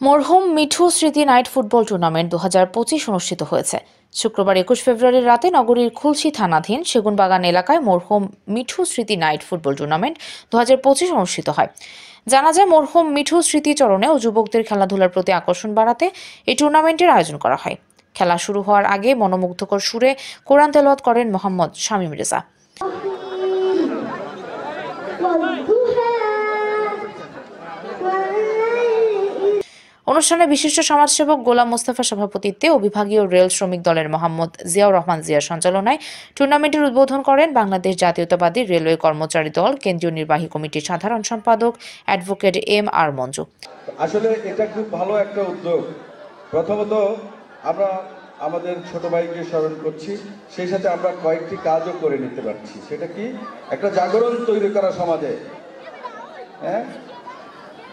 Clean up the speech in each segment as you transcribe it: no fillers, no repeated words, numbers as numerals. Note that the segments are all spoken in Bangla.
মরহুম মিঠু স্মৃতি নাইট ফুটবল টুর্নামেন্ট 2025 অনুষ্ঠিত হয়েছে। শুক্রবার 21 ফেব্রুয়ারির রাতে নগরীর খুলশী থানাধীন সেগুনবাগান এলাকায় মরহুম মিঠু স্মৃতি নাইট ফুটবল টুর্নামেন্ট 2025 অনুষ্ঠিত হয়। জানা যায়, মরহুম মিঠু স্মৃতিচরণে ও যুবকদের খেলাধুলার প্রতি আকর্ষণ বাড়াতে এই টুর্নামেন্টের আয়োজন করা হয়। খেলা শুরু হওয়ার আগে মনোমুগ্ধকর সুরে কোরআন তেলাওয়াত করেন মোহাম্মদ শামীম রেজা। অনুষ্ঠানে বিশিষ্ট সমাজসেবক গোলাম মোস্তফা সভাপতিত্বে ও বিভাগীয় রেল শ্রমিক দলের মোহাম্মদ জিয়াউর রহমান জিয়ার সঞ্চালনায় টুর্নামেন্টের উদ্বোধন করেন বাংলাদেশ জাতীয়তাবাদী রেলওয়ে কর্মচারী দল কেন্দ্রীয় নির্বাহী কমিটির সাধারণ সম্পাদক অ্যাডভোকেট MR মঞ্জু। আসলে এটা খুব ভালো একটা উদ্যোগ। প্রথমত আমরা আমাদের ছোট ভাইকে স্মরণ করছি, সেই সাথে আমরা কয়েকটি কাজও করে নিতে পারছি। সেটা কি? একটা জাগরণ তৈরি করা সমাজে।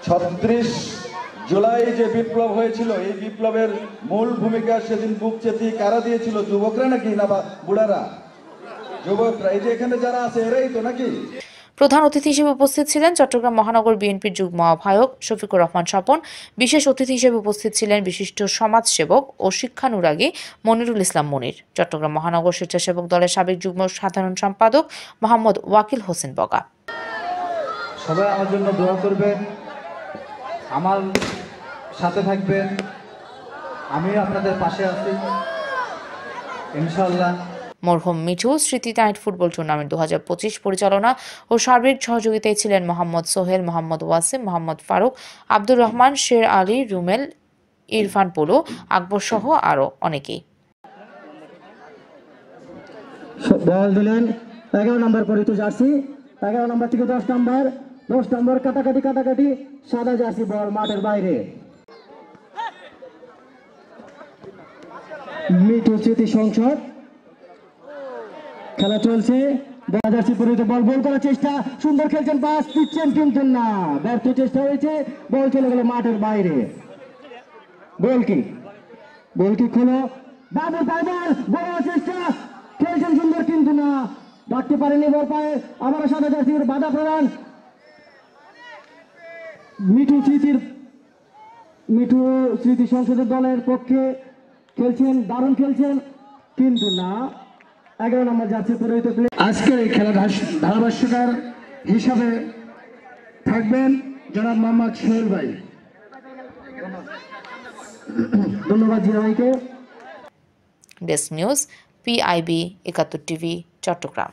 36 জুলাই যে বিপ্লব হয়েছিল, এই বিপ্লবের মূল ভূমিকা সেদিন বুক চেতিয়ে কারা দিয়েছিল? যুবকরা নাকি না বুড়ারা? যুবকরা। এই যে এখানে যারা আছে এরাই তো নাকি? প্রধান অতিথি হিসেবে উপস্থিত ছিলেন চট্টগ্রাম মহানগর বিএনপির যুগ্ম আহ্বায়ক শফিকুর রহমান স্বপন। বিশেষ অতিথি হিসেবে উপস্থিত ছিলেন বিশিষ্ট সমাজসেবক ও শিক্ষানুরাগী মনিরুল ইসলাম মনির, চট্টগ্রাম মহানগর স্বেচ্ছাসেবক দলের সাবেক যুগ্ম সাধারণ সম্পাদক মোহাম্মদ ওয়াকিল হোসেন বগা। সবাই আমার জন্য দোয়া করবেন, আমার সাথে থাকবেন, আমি আপনাদের পাশে আছি ইনশাআল্লাহ। মরহুম মিঠু স্মৃতি নাইট ফুটবল টুর্নামেন্ট 2025 পরিচালনা ও সার্বিক সহযোগিতায় ছিলেন মোহাম্মদ সোহেল, মোহাম্মদ ওয়াসিম, মোহাম্মদ ফারুক, আব্দুর রহমান, শের আলী, রুমেল, ইরফান পোলো, আকবর সহ আরো অনেকেই। বল দিলেন 11 নম্বর পরিহিত জার্সি, 11 নম্বর থেকে 10 নম্বর কাটাকাটি সাদা জার্সি, বল মাঠের বাইরে। মিঠু স্মৃতি সংসদ খেলা চলছে। জার্সি পরিহিত বল করার চেষ্টা, সুন্দর খেলছেন, পাস দিচ্ছেন কিন্তু না, ব্যর্থ চেষ্টা হয়েছে, বল চলে গেল মাঠের বাইরে। গোলকিক হলো বাবুর পাইবার, বড় চেষ্টা, খেলছেন সুন্দর কিন্তু না, ডাকতে পারেনি বল পায়ে, আবার সাদা জার্সির বাধা প্রদান। মিঠু স্মৃতি সংসদের দলের পক্ষে খেলছেন, দারুণ খেলছেন কিন্তু না। 11 নম্বর জার্সি পরিহিত প্লে। আজকের এই খেলা ধারাভাষ্যকার হিসাবে থাকবেন জনাব মোহাম্মদ সোহেল ভাই। ধন্যবাদ জিয়া ভাইকে। Desk news, PIB 71 TV, Chittagong.